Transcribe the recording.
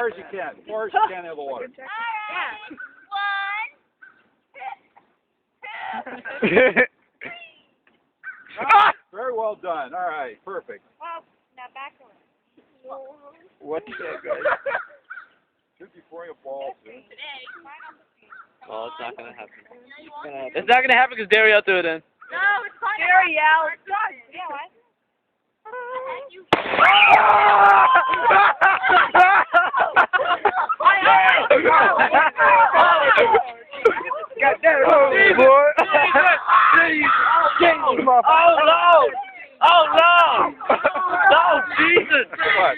far as you can. As far as you can in the water. Ah, very well done. All right, perfect. Well, now back away. What the heck, guys? Should be throwing a ball soon. Well, it's not gonna happen. It's not gonna happen because Dario threw it in. No, it's fine. Gary yelled. Yeah, what? God damn it! Oh, boy! Oh no! Oh no! No, Jesus! What?